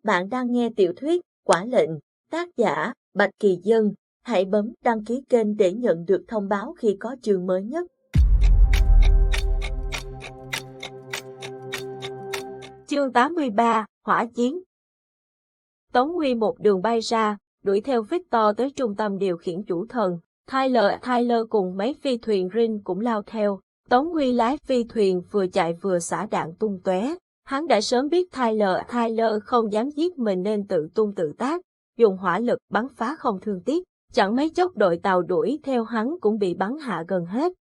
Bạn đang nghe tiểu thuyết Quả lệnh, tác giả Bạch Kỳ Dân. Hãy bấm đăng ký kênh để nhận được thông báo khi có chương mới nhất. Chương 83, Hỏa chiến. Tống Huy một đường bay ra, đuổi theo Victor tới trung tâm điều khiển chủ thần. Tyler cùng mấy phi thuyền Ring cũng lao theo. Tống Huy lái phi thuyền vừa chạy vừa xả đạn tung tóe. Hắn đã sớm biết Tyler không dám giết mình nên tự tung tự tác, dùng hỏa lực bắn phá không thương tiếc. Chẳng mấy chốc đội tàu đuổi theo hắn cũng bị bắn hạ gần hết.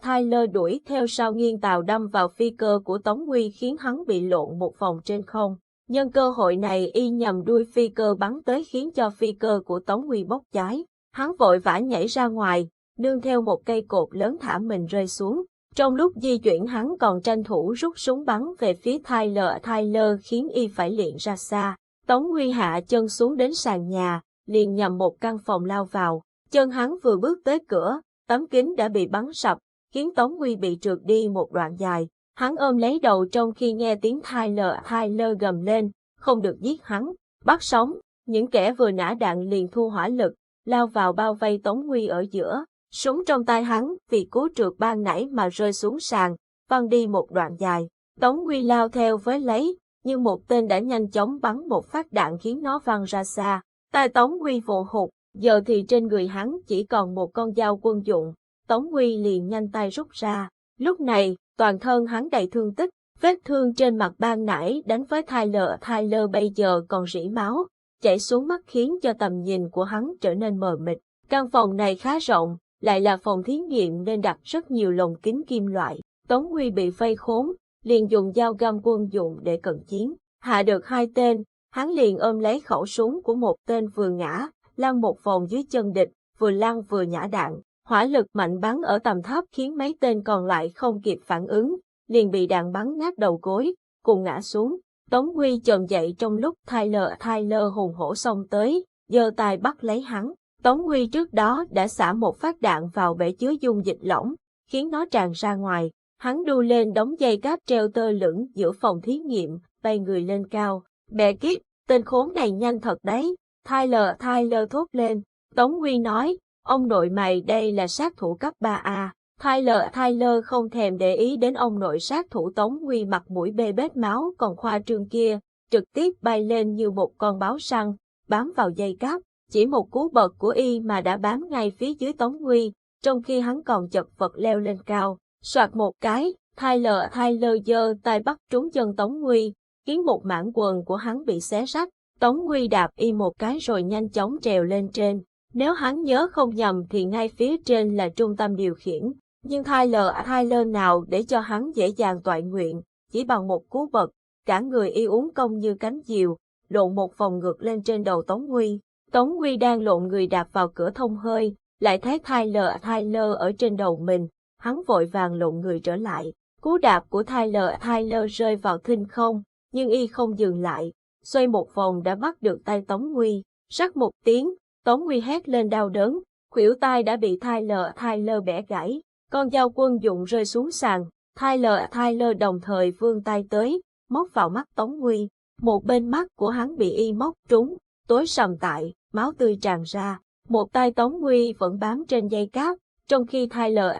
Tyler đuổi theo sau nghiêng tàu đâm vào phi cơ của Tống Huy khiến hắn bị lộn một vòng trên không. Nhân cơ hội này y nhằm đuôi phi cơ bắn tới khiến cho phi cơ của Tống Huy bốc cháy. Hắn vội vã nhảy ra ngoài, nương theo một cây cột lớn thả mình rơi xuống. Trong lúc di chuyển hắn còn tranh thủ rút súng bắn về phía Tyler khiến y phải liệng ra xa. Tống Huy hạ chân xuống đến sàn nhà, liền nhằm một căn phòng lao vào. Chân hắn vừa bước tới cửa, tấm kính đã bị bắn sập, khiến Tống Huy bị trượt đi một đoạn dài. Hắn ôm lấy đầu trong khi nghe tiếng Tyler gầm lên, không được giết hắn, bắt sống. Những kẻ vừa nã đạn liền thu hỏa lực, lao vào bao vây Tống Huy ở giữa. Súng trong tay hắn vì cú trượt ban nãy mà rơi xuống sàn, văng đi một đoạn dài. Tống Huy lao theo với lấy, nhưng một tên đã nhanh chóng bắn một phát đạn khiến nó văng ra xa. Tai Tống Huy vồ hụt, giờ thì trên người hắn chỉ còn một con dao quân dụng. Tống Huy liền nhanh tay rút ra. Lúc này, toàn thân hắn đầy thương tích, vết thương trên mặt ban nãy đánh với Tyler bây giờ còn rỉ máu, chảy xuống mắt khiến cho tầm nhìn của hắn trở nên mờ mịt. Căn phòng này khá rộng, lại là phòng thí nghiệm nên đặt rất nhiều lồng kính kim loại. Tống Huy bị vây khốn, liền dùng dao găm quân dụng để cận chiến. Hạ được 2 tên, hắn liền ôm lấy khẩu súng của một tên vừa ngã, lăn một vòng dưới chân địch, vừa lăn vừa nhả đạn. Hỏa lực mạnh bắn ở tầm thấp khiến mấy tên còn lại không kịp phản ứng, liền bị đạn bắn nát đầu gối, cùng ngã xuống. Tống Huy chồm dậy trong lúc Tyler hùng hổ xông tới, giơ tay bắt lấy hắn. Tống Huy trước đó đã xả một phát đạn vào bể chứa dung dịch lỏng, khiến nó tràn ra ngoài. Hắn đu lên đống dây cáp treo tơ lửng giữa phòng thí nghiệm, bay người lên cao. Bè kiếp, tên khốn này nhanh thật đấy. Tyler thốt lên. Tống Huy nói, ông nội mày đây là sát thủ cấp 3A. Tyler không thèm để ý đến ông nội sát thủ Tống Huy mặt mũi bê bết máu còn khoa trương kia, trực tiếp bay lên như một con báo săn, bám vào dây cáp. Chỉ một cú bật của y mà đã bám ngay phía dưới Tống Huy, trong khi hắn còn chật vật leo lên cao. Soạt một cái, Tyler giơ tay bắt trúng chân Tống Huy, khiến một mảng quần của hắn bị xé rách. Tống Huy đạp y một cái rồi nhanh chóng trèo lên trên. Nếu hắn nhớ không nhầm thì ngay phía trên là trung tâm điều khiển, nhưng Tyler nào để cho hắn dễ dàng toại nguyện, chỉ bằng một cú bật, cả người y uốn cong như cánh diều, lộn một vòng ngược lên trên đầu Tống Huy. Tống Huy đang lộn người đạp vào cửa thông hơi, lại thấy Tyler ở trên đầu mình, hắn vội vàng lộn người trở lại. Cú đạp của Tyler rơi vào thinh không, nhưng y không dừng lại, xoay một vòng đã bắt được tay Tống Huy. Rắc một tiếng, Tống Huy hét lên đau đớn, khuỷu tay đã bị Tyler bẻ gãy, con dao quân dụng rơi xuống sàn. Tyler đồng thời vươn tay tới, móc vào mắt Tống Huy. Một bên mắt của hắn bị y móc trúng, tối sầm tại, máu tươi tràn ra. Một tay Tống Huy vẫn bám trên dây cáp, trong khi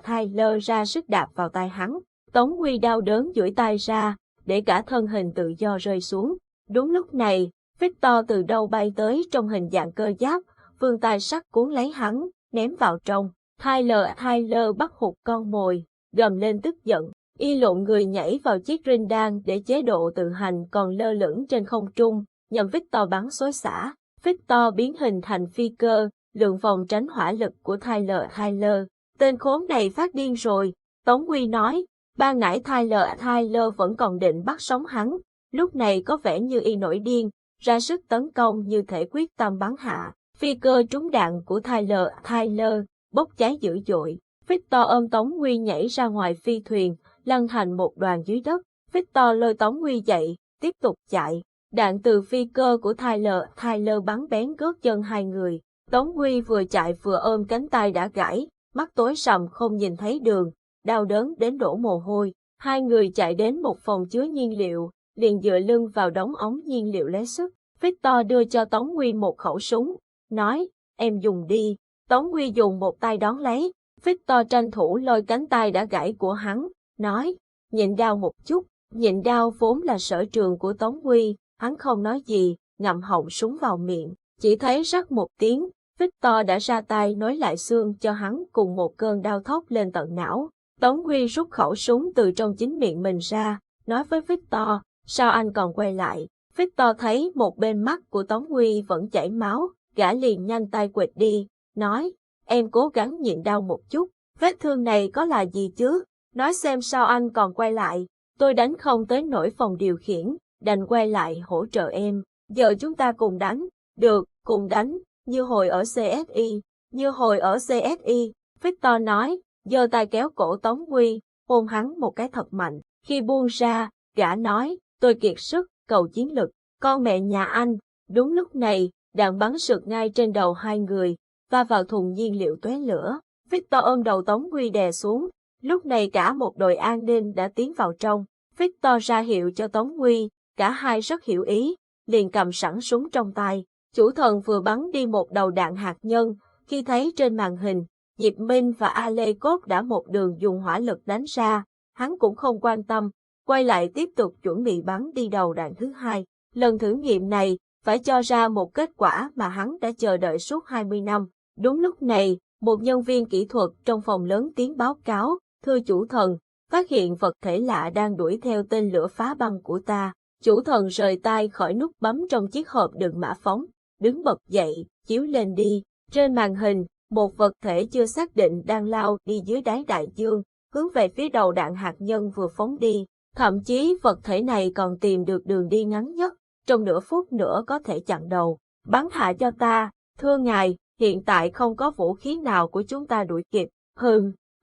Tyler ra sức đạp vào tay hắn. Tống Huy đau đớn duỗi tay ra, để cả thân hình tự do rơi xuống. Đúng lúc này, Victor từ đâu bay tới trong hình dạng cơ giáp, vươn tay sắt cuốn lấy hắn, ném vào trong. Tyler bắt hụt con mồi, gầm lên tức giận. Y lộn người nhảy vào chiếc Ring đan để chế độ tự hành còn lơ lửng trên không trung, nhằm Victor bắn xối xả. Victor biến hình thành phi cơ, lượn vòng tránh hỏa lực của Tyler. Tên khốn này phát điên rồi, Tống Huy nói. Ban nãy Tyler vẫn còn định bắt sống hắn, lúc này có vẻ như y nổi điên, ra sức tấn công như thể quyết tâm bắn hạ. Phi cơ trúng đạn của Tyler, bốc cháy dữ dội. Victor ôm Tống Huy nhảy ra ngoài phi thuyền, lăn thành một đoàn dưới đất. Victor lôi Tống Huy dậy, tiếp tục chạy. Đạn từ phi cơ của Tyler bắn bén gót chân hai người. Tống Huy vừa chạy vừa ôm cánh tay đã gãy, mắt tối sầm không nhìn thấy đường, đau đớn đến đổ mồ hôi. Hai người chạy đến một phòng chứa nhiên liệu, liền dựa lưng vào đống ống nhiên liệu lấy sức. Victor đưa cho Tống Huy một khẩu súng, nói, em dùng đi. Tống Huy dùng một tay đón lấy, Victor tranh thủ lôi cánh tay đã gãy của hắn, nói, nhịn đau một chút. Nhịn đau vốn là sở trường của Tống Huy, hắn không nói gì, ngậm họng súng vào miệng, chỉ thấy rắc một tiếng, Victor đã ra tay nối lại xương cho hắn cùng một cơn đau thốc lên tận não. Tống Huy rút khẩu súng từ trong chính miệng mình ra, nói với Victor, sao anh còn quay lại? Victor thấy một bên mắt của Tống Huy vẫn chảy máu, gã liền nhanh tay quệt đi, nói, em cố gắng nhịn đau một chút, vết thương này có là gì chứ? Nói xem sao anh còn quay lại, tôi đánh không tới nổi phòng điều khiển, đành quay lại hỗ trợ em, giờ chúng ta cùng đánh, được, cùng đánh, như hồi ở CSI, như hồi ở CSI, Victor nói, giơ tay kéo cổ Tống Huy, hôn hắn một cái thật mạnh, khi buông ra, gã nói, tôi kiệt sức, cầu chiến lực, con mẹ nhà anh, đúng lúc này, đạn bắn sượt ngay trên đầu hai người, va vào thùng nhiên liệu tóe lửa, Victor ôm đầu Tống Huy đè xuống, lúc này cả một đội an ninh đã tiến vào trong, Victor ra hiệu cho Tống Huy, cả hai rất hiểu ý, liền cầm sẵn súng trong tay, chủ thần vừa bắn đi một đầu đạn hạt nhân, khi thấy trên màn hình, Diệp Minh và A Lê Cốt đã một đường dùng hỏa lực đánh ra, hắn cũng không quan tâm, quay lại tiếp tục chuẩn bị bắn đi đầu đạn thứ hai. Lần thử nghiệm này, phải cho ra một kết quả mà hắn đã chờ đợi suốt 20 năm. Đúng lúc này, một nhân viên kỹ thuật trong phòng lớn tiếng báo cáo, thưa chủ thần, phát hiện vật thể lạ đang đuổi theo tên lửa phá băng của ta. Chủ thần rời tay khỏi nút bấm trong chiếc hộp đựng mã phóng, đứng bật dậy, chiếu lên đi. Trên màn hình, một vật thể chưa xác định đang lao đi dưới đáy đại dương, hướng về phía đầu đạn hạt nhân vừa phóng đi. Thậm chí vật thể này còn tìm được đường đi ngắn nhất, trong nửa phút nữa có thể chặn đầu. Bắn hạ cho ta, thưa ngài, hiện tại không có vũ khí nào của chúng ta đuổi kịp.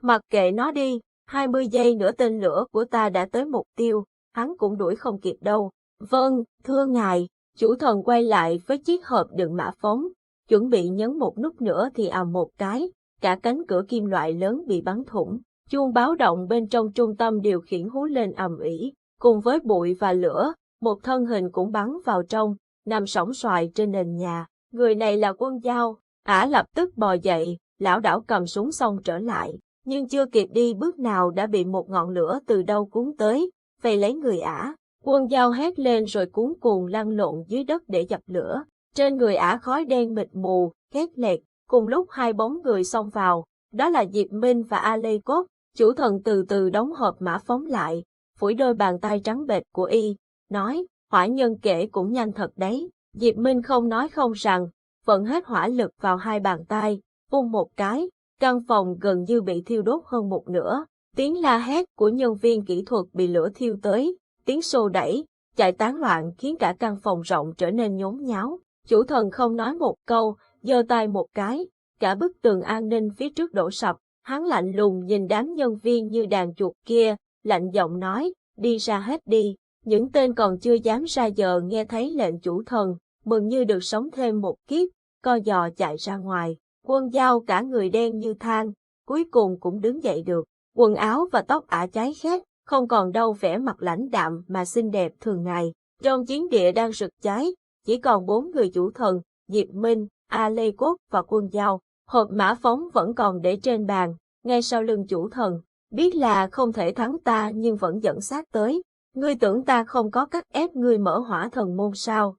Mặc kệ nó đi, 20 giây nữa tên lửa của ta đã tới mục tiêu, hắn cũng đuổi không kịp đâu. Vâng, thưa ngài, chủ thần quay lại với chiếc hộp đựng mã phóng, chuẩn bị nhấn một nút nữa thì ầm một cái, cả cánh cửa kim loại lớn bị bắn thủng. Chuông báo động bên trong trung tâm điều khiển hú lên ầm ĩ, cùng với bụi và lửa, một thân hình cũng bắn vào trong, nằm sõng soài trên nền nhà. Người này là Quân Dao, ả lập tức bò dậy, lảo đảo cầm súng xong trở lại, nhưng chưa kịp đi bước nào đã bị một ngọn lửa từ đâu cuốn tới, vây lấy người ả. Quân Dao hét lên rồi cuống cuồng lăn lộn dưới đất để dập lửa. Trên người ả khói đen mịt mù, khét lẹt, cùng lúc hai bóng người xông vào, đó là Diệp Minh và A Lê Cốt. Chủ thần từ từ đóng hộp mã phóng lại, phủi đôi bàn tay trắng bệch của y, nói, hỏa nhân kể cũng nhanh thật đấy. Diệp Minh không nói không rằng, vận hết hỏa lực vào hai bàn tay, vung một cái, căn phòng gần như bị thiêu đốt hơn một nửa. Tiếng la hét của nhân viên kỹ thuật bị lửa thiêu tới, tiếng xô đẩy, chạy tán loạn khiến cả căn phòng rộng trở nên nhốn nháo. Chủ thần không nói một câu, giơ tay một cái, cả bức tường an ninh phía trước đổ sập. Hắn lạnh lùng nhìn đám nhân viên như đàn chuột kia, lạnh giọng nói, đi ra hết đi. Những tên còn chưa dám ra giờ nghe thấy lệnh chủ thần, mừng như được sống thêm một kiếp, co giò chạy ra ngoài. Quân Dao cả người đen như than, cuối cùng cũng đứng dậy được. Quần áo và tóc ả cháy khét, không còn đâu vẻ mặt lãnh đạm mà xinh đẹp thường ngày. Trong chiến địa đang rực cháy, chỉ còn 4 người chủ thần, Diệp Minh, A Lê Cốt và Quân Dao. Hộp mã phóng vẫn còn để trên bàn, ngay sau lưng chủ thần, biết là không thể thắng ta nhưng vẫn dẫn sát tới. Ngươi tưởng ta không có cách ép ngươi mở hỏa thần môn sao?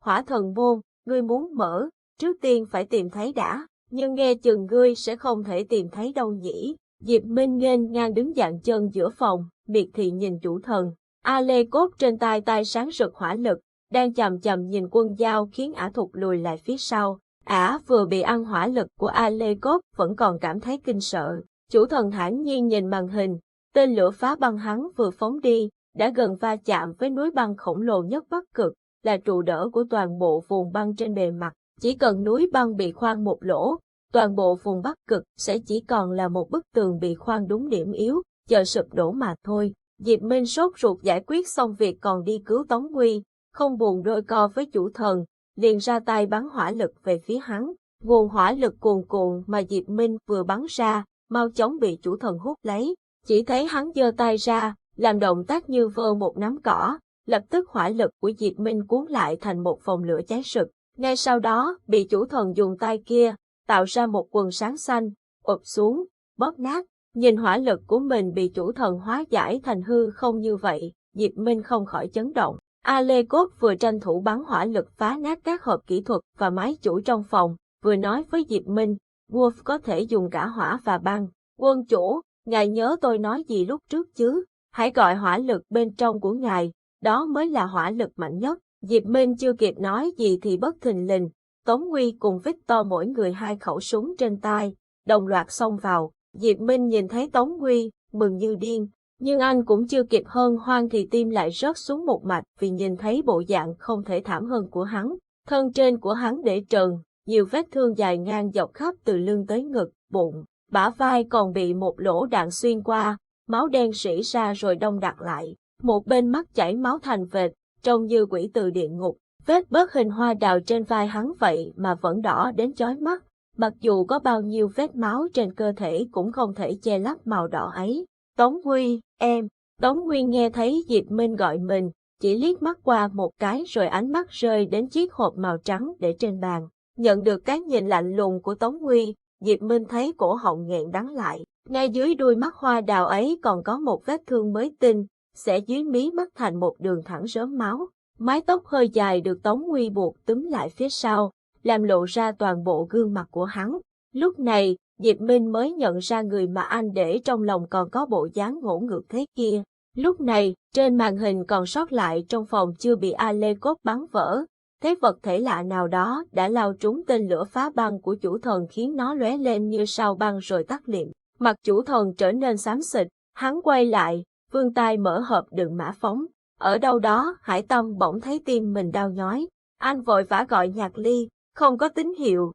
Hỏa thần môn, ngươi muốn mở, trước tiên phải tìm thấy đã, nhưng nghe chừng ngươi sẽ không thể tìm thấy đâu nhỉ. Diệp Minh nghênh ngang đứng dạn chân giữa phòng, miệt thị nhìn chủ thần. A Lê Cốt trên tay sáng rực hỏa lực, đang chằm chằm nhìn Quân Dao khiến ả thụt lùi lại phía sau. Ả vừa bị ăn hỏa lực của A Lê Cốt vẫn còn cảm thấy kinh sợ. Chủ thần thản nhiên nhìn màn hình, tên lửa phá băng hắn vừa phóng đi, đã gần va chạm với núi băng khổng lồ nhất Bắc Cực, là trụ đỡ của toàn bộ vùng băng trên bề mặt. Chỉ cần núi băng bị khoan một lỗ, toàn bộ vùng Bắc Cực sẽ chỉ còn là một bức tường bị khoan đúng điểm yếu, chờ sụp đổ mà thôi. Diệp Minh sốt ruột giải quyết xong việc còn đi cứu Tống Huy, không buồn đôi co với chủ thần, liền ra tay bắn hỏa lực về phía hắn. Nguồn hỏa lực cuồn cuộn mà Diệp Minh vừa bắn ra, mau chóng bị chủ thần hút lấy. Chỉ thấy hắn giơ tay ra, làm động tác như vơ một nắm cỏ, Lập tức hỏa lực của Diệp Minh cuốn lại thành một vòng lửa cháy rực. Ngay sau đó, bị chủ thần dùng tay kia, tạo ra một quần sáng xanh, ụp xuống, bóp nát. Nhìn hỏa lực của mình bị chủ thần hóa giải thành hư không như vậy, Diệp Minh không khỏi chấn động. Alekot vừa tranh thủ bắn hỏa lực phá nát các hộp kỹ thuật và máy chủ trong phòng, vừa nói với Diệp Minh, Wolf có thể dùng cả hỏa và băng. Quân chủ, ngài nhớ tôi nói gì lúc trước chứ? Hãy gọi hỏa lực bên trong của ngài, đó mới là hỏa lực mạnh nhất. Diệp Minh chưa kịp nói gì thì bất thình lình, Tống Nguy cùng Victor mỗi người 2 khẩu súng trên tay, đồng loạt xông vào. Diệp Minh nhìn thấy Tống Nguy, mừng như điên, nhưng anh cũng chưa kịp hân hoan thì tim lại rớt xuống một mạch vì nhìn thấy bộ dạng không thể thảm hơn của hắn. Thân trên của hắn để trần, nhiều vết thương dài ngang dọc khắp từ lưng tới ngực, bụng, bả vai còn bị một lỗ đạn xuyên qua, máu đen rỉ ra rồi đông đặc lại. Một bên mắt chảy máu thành vệt, trông như quỷ từ địa ngục. Vết bớt hình hoa đào trên vai hắn vậy mà vẫn đỏ đến chói mắt. Mặc dù có bao nhiêu vết máu trên cơ thể cũng không thể che lấp màu đỏ ấy. Tống Nguy, em. Tống Nguy nghe thấy Diệp Minh gọi mình, chỉ liếc mắt qua một cái rồi ánh mắt rơi đến chiếc hộp màu trắng để trên bàn. Nhận được cái nhìn lạnh lùng của Tống Nguy, Diệp Minh thấy cổ họng nghẹn đắng lại. Ngay dưới đuôi mắt hoa đào ấy còn có một vết thương mới tinh, xẻ dưới mí mắt thành một đường thẳng rớm máu. Mái tóc hơi dài được Tống Nguy buộc túm lại phía sau, làm lộ ra toàn bộ gương mặt của hắn. Lúc này, Diệp Minh mới nhận ra người mà anh để trong lòng còn có bộ dáng ngỗ ngược thế kia. Lúc này, trên màn hình còn sót lại trong phòng chưa bị Alekot bắn vỡ. Thế vật thể lạ nào đó đã lao trúng tên lửa phá băng của chủ thần khiến nó lóe lên như sao băng rồi tắt liệm. Mặt chủ thần trở nên xám xịt, hắn quay lại, vươn tay mở hộp đựng mã phóng. Ở đâu đó, Hải Tâm bỗng thấy tim mình đau nhói. Anh vội vã gọi Nhạc Ly, không có tín hiệu,